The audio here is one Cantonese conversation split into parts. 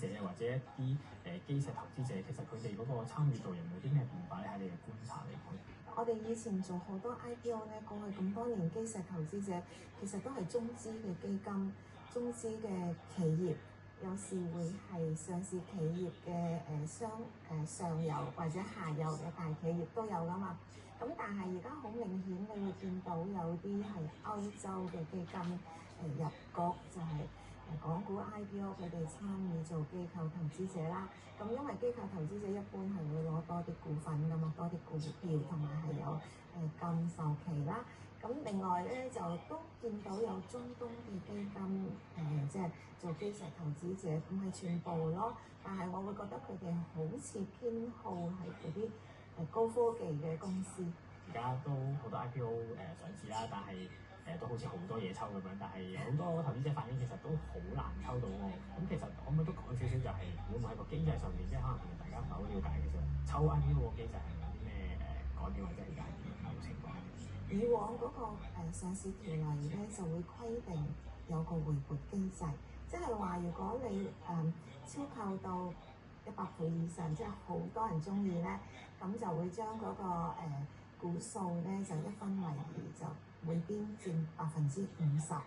者或者一啲基石投資者，其實佢哋嗰個參與度有冇啲咩變化咧？喺你嘅觀察嚟講，我哋以前做好多 IPO 咧，過去咁多年基石投資者其實都係中資嘅基金、中資嘅企業，有時會係上市企業嘅上游或者下游嘅大企業都有㗎嘛。咁但係而家好明顯，你會見到有啲係歐洲嘅基金入局，就係港股 IPO 佢哋參與做機構投資者啦。咁因為機構投資者一般係會攞多啲股份㗎嘛，多啲股票同埋係有禁售期啦。咁另外咧就都見到有中東嘅基金即係做基石投資者，唔係全部咯，但係我會覺得佢哋好似偏好係嗰啲高科技嘅公司。而家都好多 IPO 上市啦，但係都好似好多嘢抽咁樣，但係有好多投資者反映其實都好難抽到喎。咁其實可唔可以都講少少，就係會唔會喺個機制上面，即係可能同大家唔係好了解，其實抽 IPO 個機制係有啲咩改變或者係點樣情況？以往嗰個上市條例咧就會規定有個回撥機制，即係話如果你超購到100倍以上，即係好多人中意咧，咁就會將嗰個股數咧就一分為二，就每邊佔50%。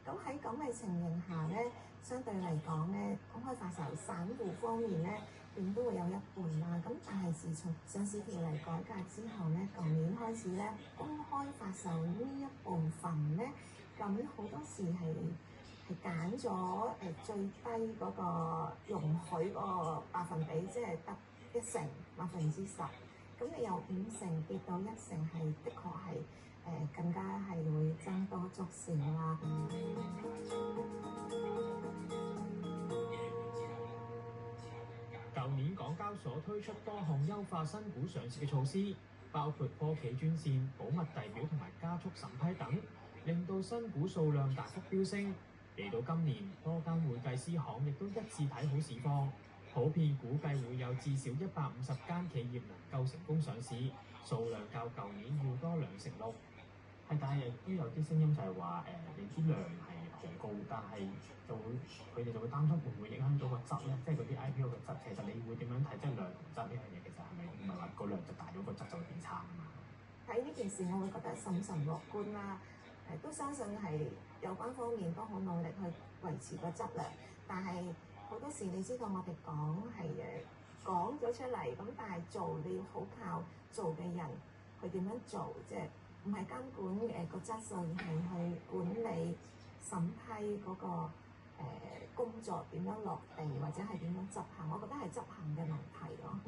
咁喺咁嘅情形下咧，相對嚟講咧，公開發售散戶方面咧，點都會有一半啦。咁但係自從上市條例改革之後咧，舊年開始咧，公開發售呢一部分咧，咁好多時係揀咗最低嗰個容許嗰個百分比，即係得1成10%。咁你由5成跌到1成，係的確係更加係會僧多粥少啦。舊年港交所推出多項優化新股上市嘅措施，包括科企專線、保密遞表同埋加速審批等，令到新股數量大幅飆升。嚟到今年，多間會計師行亦都一致睇好市況，普遍估計會有至少150間企業能夠成功上市，數量較舊年要多6%。係，但係亦都有啲聲音就係話你啲量係好高，但係佢哋就會擔心會唔會影響到個質咧，即係嗰啲 IPO 嘅質。其實你會點樣睇即係量同質呢樣嘢？其實係咪唔係話個量就大咗，個質就會變差啊嘛？睇呢件事，我會覺得審慎樂觀啦。都相信係有關方面都好努力去維持個質量，但係好多時你知道我哋講係講咗出嚟，咁但係做你要好靠做嘅人去點樣做，即係唔係監管個質素，而係去管理審批嗰個工作點樣落地，或者係點樣執行。我覺得係執行嘅問題咯。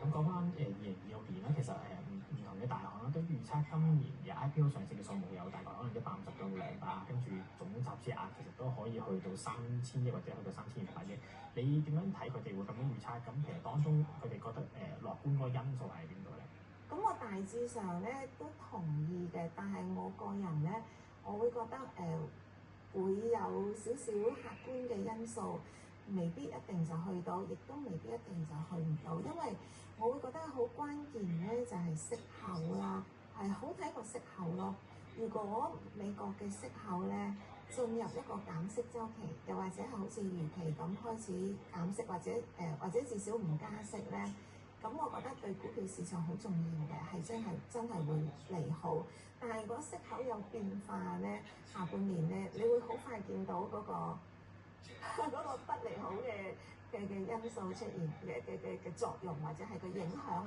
咁講翻2026年啦，其實唔同嘅大行啦都預測今年嘅 IPO 上市嘅數目有大概可能150到200，跟住總集資額其實都可以去到3000億或者去到3200億。你點樣睇佢哋會咁樣預測？咁其實當中佢哋覺得樂觀嗰個因素係邊度咧？咁我大致上咧都同意嘅，但係我個人咧，我會覺得會有少少客觀嘅因素。未必一定就去到，亦都未必一定就去唔到，因為我會覺得好關鍵咧，就係息口啦，係好睇個息口咯。如果美國嘅息口咧進入一個減息週期，又或者係好似預期咁開始減息，或者至少唔加息咧，咁我覺得對股票市場好重要嘅，係真係會利好。但係如果息口有變化咧，下半年咧，你會好快見到嗰個不利好嘅因素出現嘅作用，或者係個影響。